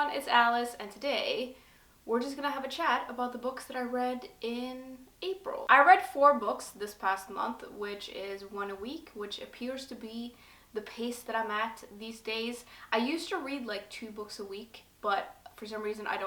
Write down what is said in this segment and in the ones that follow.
everyone, it's Alice, and today we're just gonna have a chat about the books that I read in April. I read 4 books this past month, which is 1 a week, which appears to be the pace that I'm at these days. I used to read like 2 books a week, but for some reason I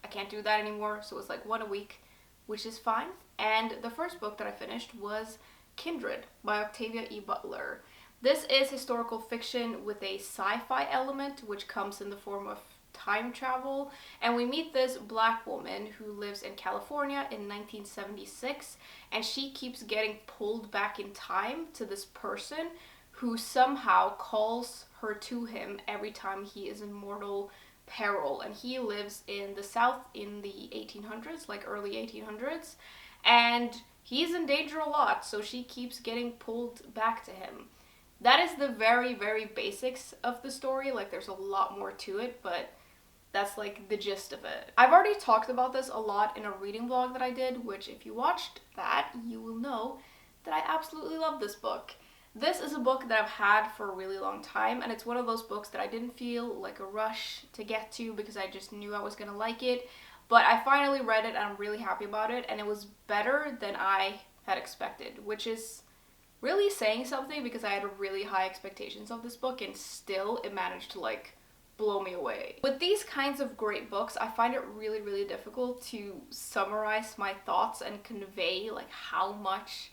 can't do that anymore, so it's like 1 a week, which is fine. And the first book that I finished was Kindred by Octavia Butler. This is historical fiction with a sci-fi element, which comes in the form of time travel, and we meet this black woman who lives in California in 1976, and she keeps getting pulled back in time to this person who somehow calls her to him every time he is in mortal peril. And he lives in the South in the 1800s, like early 1800s, and he's in danger a lot, so she keeps getting pulled back to him. That is the very, very basics of the story. Like, there's a lot more to it, but that's like the gist of it. I've already talked about this a lot in a reading vlog that I did, which if you watched that, you will know that I absolutely love this book. This is a book that I've had for a really long time, and it's one of those books that I didn't feel like a rush to get to because I just knew I was gonna like it. But I finally read it and I'm really happy about it, and it was better than I had expected, which is really saying something because I had really high expectations of this book and still it managed to like blow me away. With these kinds of great books, I find it really, really difficult to summarize my thoughts and convey like how much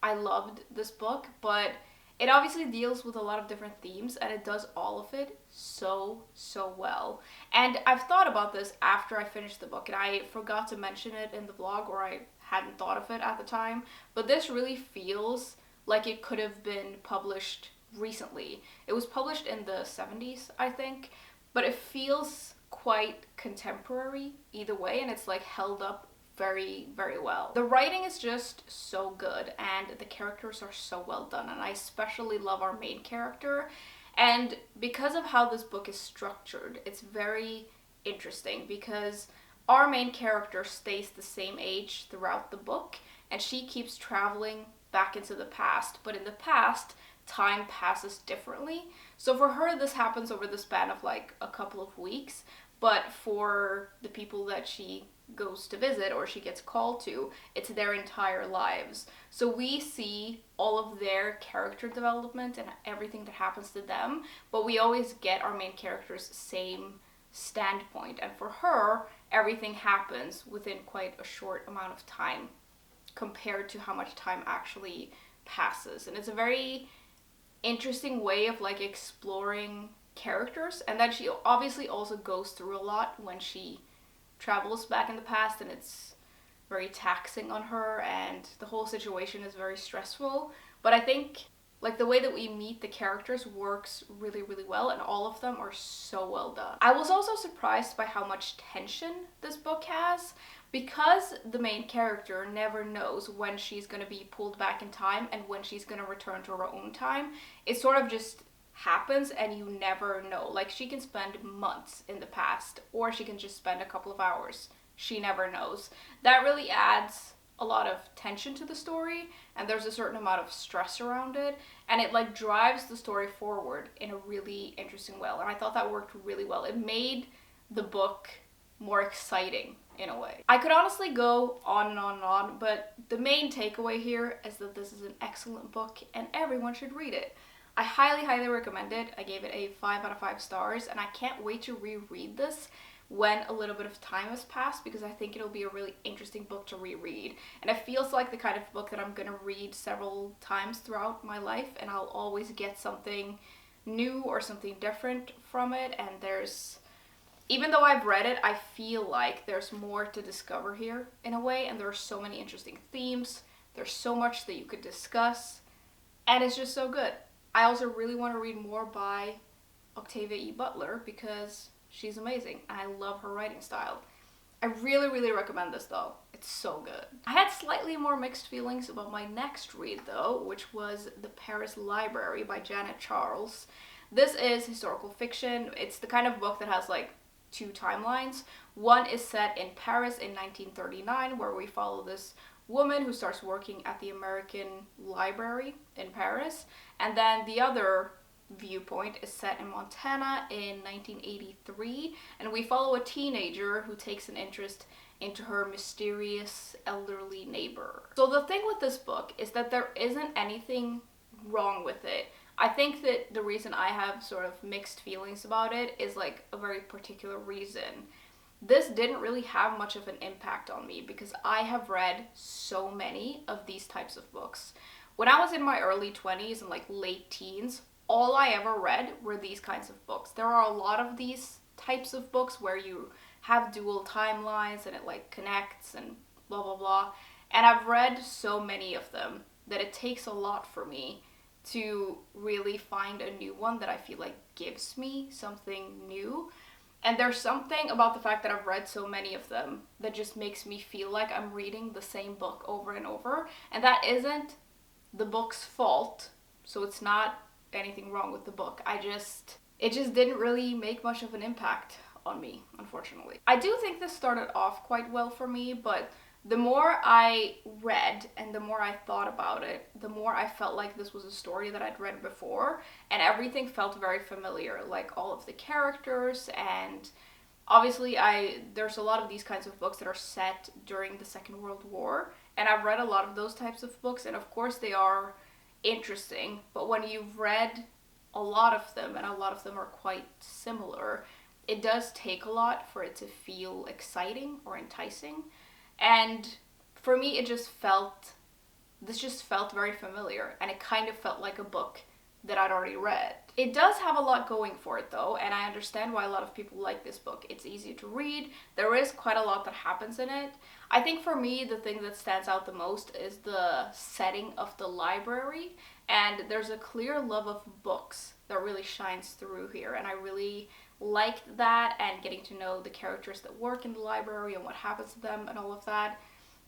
I loved this book, but it obviously deals with a lot of different themes and it does all of it so well. And I've thought about this after I finished the book, and I forgot to mention it in the vlog, or I hadn't thought of it at the time, but this really feels like it could have been published recently. It was published in the 70s, I think, but it feels quite contemporary either way, and it's like held up very, very well. The writing is just so good, and the characters are so well done, and I especially love our main character. And because of how this book is structured, it's very interesting because our main character stays the same age throughout the book, and she keeps traveling back into the past, but in the past time passes differently. So for her this happens over the span of like a couple of weeks, but for the people that she goes to visit or she gets called to, it's their entire lives. So we see all of their character development and everything that happens to them, but we always get our main character's same standpoint, and for her everything happens within quite a short amount of time compared to how much time actually passes. And it's a very interesting way of like exploring characters, and that she obviously also goes through a lot when she travels back in the past, and it's very taxing on her and the whole situation is very stressful. But I think like the way that we meet the characters works really, really well, and all of them are so well done. I was also surprised by how much tension this book has, because the main character never knows when she's going to be pulled back in time and when she's going to return to her own time. It sort of just happens and you never know. Like, she can spend months in the past or she can just spend a couple of hours. She never knows. That really adds a lot of tension to the story, and there's a certain amount of stress around it, and it like drives the story forward in a really interesting way, and I thought that worked really well. It made the book more exciting in a way. I could honestly go on and on and on, but the main takeaway here is that this is an excellent book and everyone should read it. I highly, highly recommend it. I gave it a 5 out of 5 stars, and I can't wait to reread this when a little bit of time has passed, because I think it'll be a really interesting book to reread. And it feels like the kind of book that I'm gonna read several times throughout my life, and I'll always get something new or something different from it. And even though I've read it, I feel like there's more to discover here in a way, and there are so many interesting themes. There's so much that you could discuss, and it's just so good. I also really want to read more by Octavia Butler because she's amazing. I love her writing style. I really, really recommend this though. It's so good. I had slightly more mixed feelings about my next read though, which was The Paris Library by Janet Charles. This is historical fiction. It's the kind of book that has like 2 timelines. One is set in Paris in 1939, where we follow this woman who starts working at the American Library in Paris, and then the other viewpoint is set in Montana in 1983, and we follow a teenager who takes an interest into her mysterious elderly neighbor. So the thing with this book is that there isn't anything wrong with it. I think that the reason I have sort of mixed feelings about it is like a very particular reason. This didn't really have much of an impact on me because I have read so many of these types of books. When I was in my early 20s and like late teens, all I ever read were these kinds of books. There are a lot of these types of books where you have dual timelines and it like connects and blah blah blah. And I've read so many of them that it takes a lot for me to really find a new one that I feel like gives me something new. And there's something about the fact that I've read so many of them that just makes me feel like I'm reading the same book over and over. And that isn't the book's fault, so it's not anything wrong with the book. It just didn't really make much of an impact on me, unfortunately. I do think this started off quite well for me, but the more I read and the more I thought about it, the more I felt like this was a story that I'd read before, and everything felt very familiar, like all of the characters, and obviously there's a lot of these kinds of books that are set during the Second World War, and I've read a lot of those types of books, and of course they are interesting, but when you've read a lot of them, and a lot of them are quite similar, it does take a lot for it to feel exciting or enticing. And for me, this just felt very familiar, and it kind of felt like a book that I'd already read. It does have a lot going for it though, and I understand why a lot of people like this book. It's easy to read, there is quite a lot that happens in it. I think for me, the thing that stands out the most is the setting of the library, and there's a clear love of books that really shines through here, and I really liked that, and getting to know the characters that work in the library and what happens to them and all of that.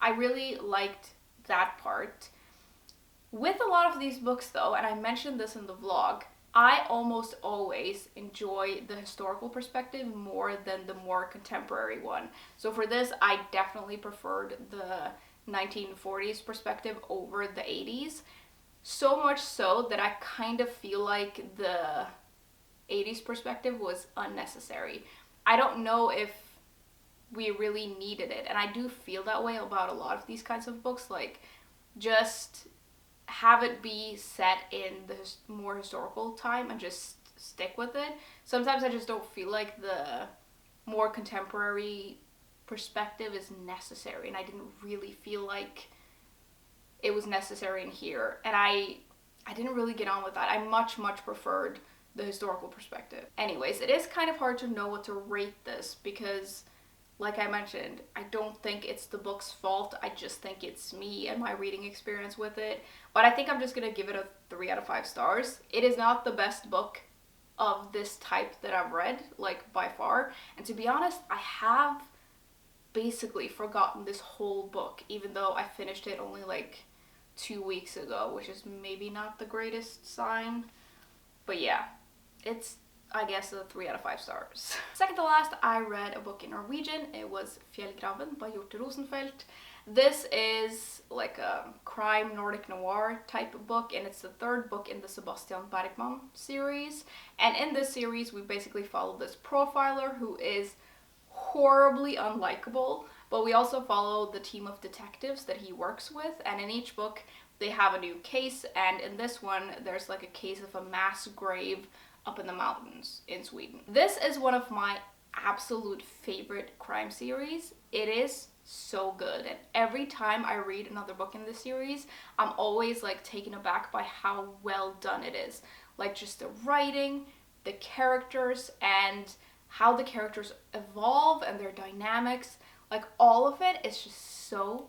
I really liked that part. With a lot of these books though, and I mentioned this in the vlog, I almost always enjoy the historical perspective more than the more contemporary one. So for this, I definitely preferred the 1940s perspective over the 80s. So much so that I kind of feel like the 80s perspective was unnecessary. I don't know if we really needed it, and I do feel that way about a lot of these kinds of books. Like, just have it be set in the more historical time and just stick with it. Sometimes I just don't feel like the more contemporary perspective is necessary, and I didn't really feel like it was necessary in here, and I didn't really get on with that. I much preferred the historical perspective. Anyways, it is kind of hard to know what to rate this because, like I mentioned, I don't think it's the book's fault. I just think it's me and my reading experience with it. But I think I'm just gonna give it a 3 out of 5 stars. It is not the best book of this type that I've read, like by far. And to be honest, I have basically forgotten this whole book, even though I finished it only like 2 weeks ago, which is maybe not the greatest sign. But yeah, it's, I guess, a 3 out of 5 stars. Second to last, I read a book in Norwegian. It was Fjellgraven by Hjorth Rosenfeldt. This is like a crime Nordic noir type of book, and it's the 3rd book in the Sebastian Bergman series. And in this series, we basically follow this profiler who is horribly unlikable, but we also follow the team of detectives that he works with, and in each book they have a new case, and in this one there's like a case of a mass grave up in the mountains in Sweden. This is one of my absolute favorite crime series. It is so good, and every time I read another book in this series, I'm always like taken aback by how well done it is. Like, just the writing, the characters, and how the characters evolve and their dynamics. Like, all of it is just so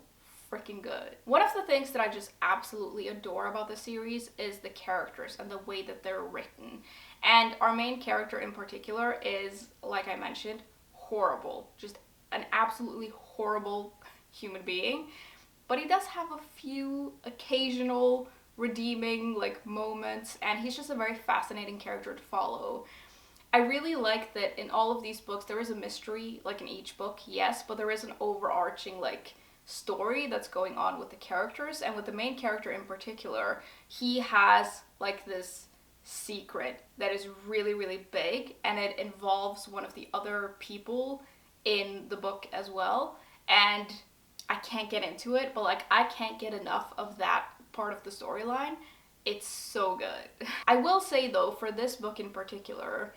freaking good. One of the things that I just absolutely adore about the series is the characters and the way that they're written. And our main character in particular is, like I mentioned, horrible. Just an absolutely horrible human being. But he does have a few occasional redeeming like moments, and he's just a very fascinating character to follow. I really like that in all of these books there is a mystery, like in each book, yes, but there is an overarching like story that's going on with the characters, and with the main character in particular, he has like this secret that is really, really big, and it involves one of the other people in the book as well. And I can't get into it, but like I can't get enough of that part of the storyline. It's so good. I will say though, for this book in particular,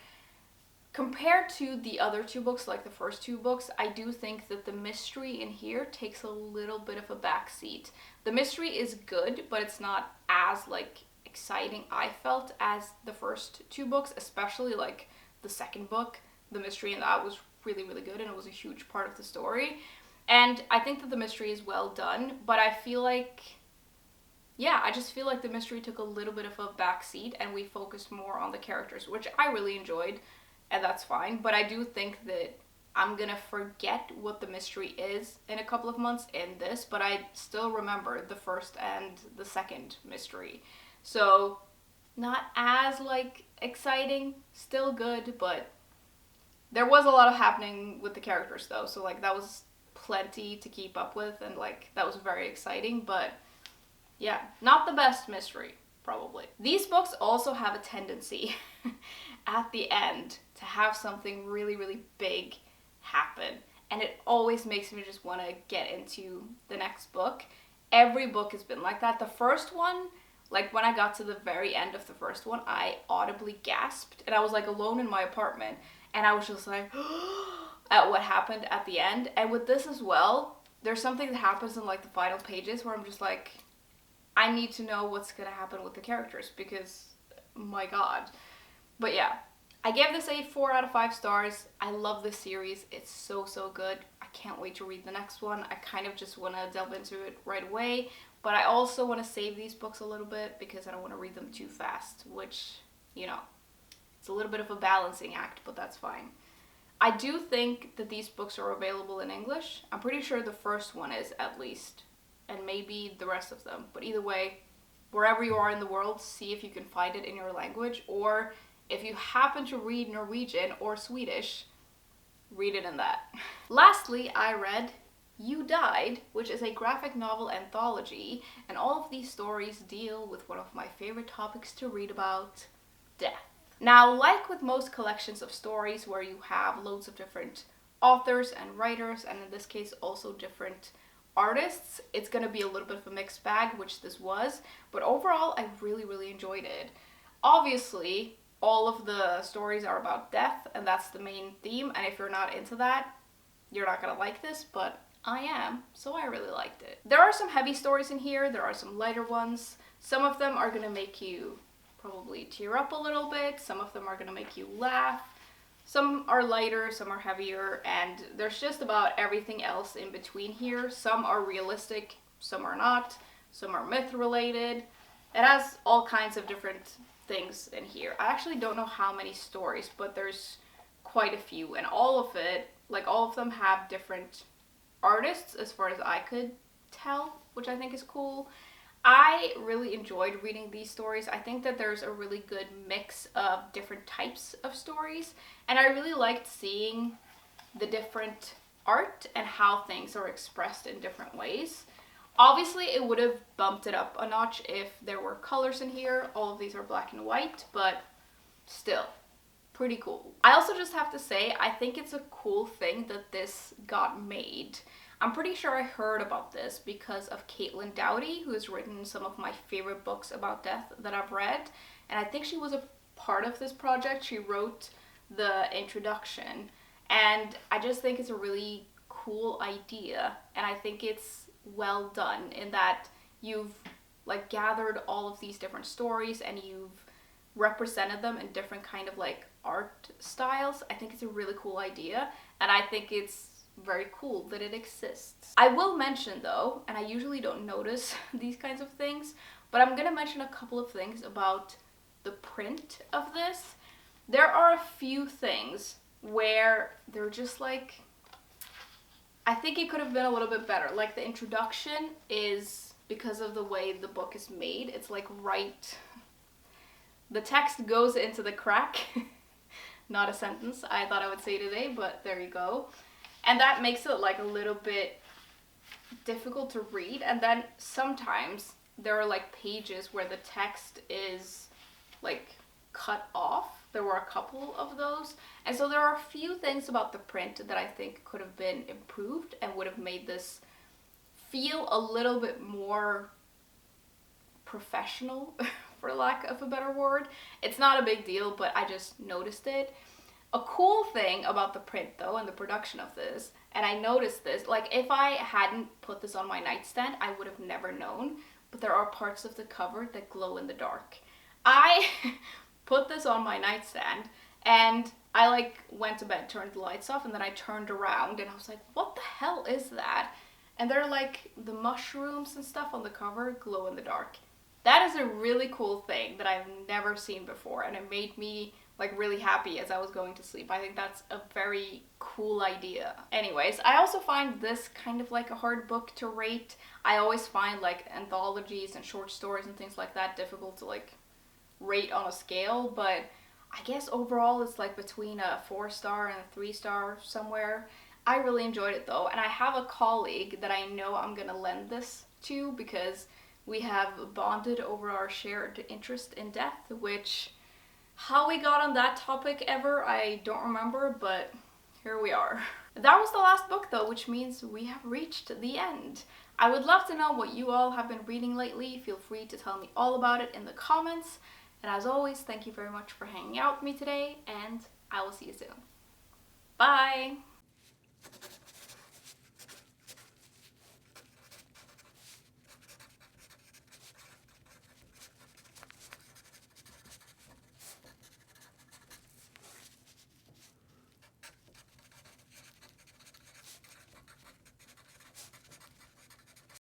compared to the other two books, like the first two books, I do think that the mystery in here takes a little bit of a backseat. The mystery is good, but it's not as like exciting, I felt, as the first two books, especially like the second book. The mystery in that was really, really good, and it was a huge part of the story. And I think that the mystery is well done, but I feel like, yeah, I just feel like the mystery took a little bit of a backseat and we focused more on the characters, which I really enjoyed, and that's fine. But I do think that I'm gonna forget what the mystery is in a couple of months in this, but I still remember the first and the second mystery. So not as like exciting, still good, but there was a lot of happening with the characters though, so like that was plenty to keep up with, and like that was very exciting. But yeah, not the best mystery, probably. These books also have a tendency at the end to have something really, really big happen, and it always makes me just want to get into the next book. Every book has been like that. The first one, like when I got to the very end of the first one, I audibly gasped, and I was like alone in my apartment, and I was just like at what happened at the end. And with this as well, there's something that happens in like the final pages where I'm just like, I need to know what's gonna happen with the characters, because my god. But yeah, I gave this a 4 out of 5 stars. I love this series. It's so, so good. I can't wait to read the next one. I kind of just want to delve into it right away, but I also want to save these books a little bit because I don't want to read them too fast, which, you know, it's a little bit of a balancing act, but that's fine. I do think that these books are available in English. I'm pretty sure the first one is, at least, and maybe the rest of them. But either way, wherever you are in the world, see if you can find it in your language, or if you happen to read Norwegian or Swedish, read it in that. Lastly, I read You Died, which is a graphic novel anthology, and all of these stories deal with one of my favorite topics to read about, death. Now, like with most collections of stories where you have loads of different authors and writers, and in this case also different artists, it's gonna be a little bit of a mixed bag, which this was, but overall I really, really enjoyed it. Obviously, all of the stories are about death, and that's the main theme, and if you're not into that, you're not gonna like this, but I am, so I really liked it. There are some heavy stories in here, there are some lighter ones. Some of them are gonna make you probably tear up a little bit, some of them are gonna make you laugh, some are lighter, some are heavier, and there's just about everything else in between here. Some are realistic, some are not, some are myth related. It has all kinds of different things in here. I actually don't know how many stories, but there's quite a few, and all of it, like all of them have different artists as far as I could tell, which I think is cool. I really enjoyed reading these stories. I think that there's a really good mix of different types of stories, and I really liked seeing the different art and how things are expressed in different ways. Obviously, it would have bumped it up a notch if there were colors in here. All of these are black and white, but still, pretty cool. I also just have to say, I think it's a cool thing that this got made. I'm pretty sure I heard about this because of Caitlin Doughty, who has written some of my favorite books about death that I've read, and I think she was a part of this project. She wrote the introduction, and I just think it's a really cool idea, and I think it's well done in that you've like gathered all of these different stories and you've represented them in different kind of like art styles. I think it's a really cool idea, and I think it's very cool that it exists. I will mention though, and I usually don't notice these kinds of things, but I'm gonna mention a couple of things about the print of this. There are a few things where they're just like, I think it could have been a little bit better. Like the introduction is, because of the way the book is made, it's like right, the text goes into the crack. Not a sentence I thought I would say today, but there you go. And that makes it like a little bit difficult to read. And then sometimes there are like pages where the text is like cut off. There were a couple of those. And so there are a few things about the print that I think could have been improved and would have made this feel a little bit more professional, for lack of a better word. It's not a big deal, but I just noticed it. A cool thing about the print though and the production of this, and I noticed this, like if I hadn't put this on my nightstand, I would have never known, but there are parts of the cover that glow in the dark. I put this on my nightstand and I like went to bed, turned the lights off, and then I turned around and I was like, what the hell is that? And they're like the mushrooms and stuff on the cover glow in the dark. That is a really cool thing that I've never seen before, and it made me like really happy as I was going to sleep. I think that's a very cool idea. Anyways, I also find this kind of like a hard book to rate. I always find like anthologies and short stories and things like that difficult to like rate on a scale, but I guess overall it's like between a 4-star and a 3-star somewhere. I really enjoyed it though, and I have a colleague that I know I'm gonna lend this to because we have bonded over our shared interest in death, which, how we got on that topic ever, I don't remember, but here we are. That was the last book though, which means we have reached the end. I would love to know what you all have been reading lately. Feel free to tell me all about it in the comments. And as always, thank you very much for hanging out with me today, and I will see you soon. Bye!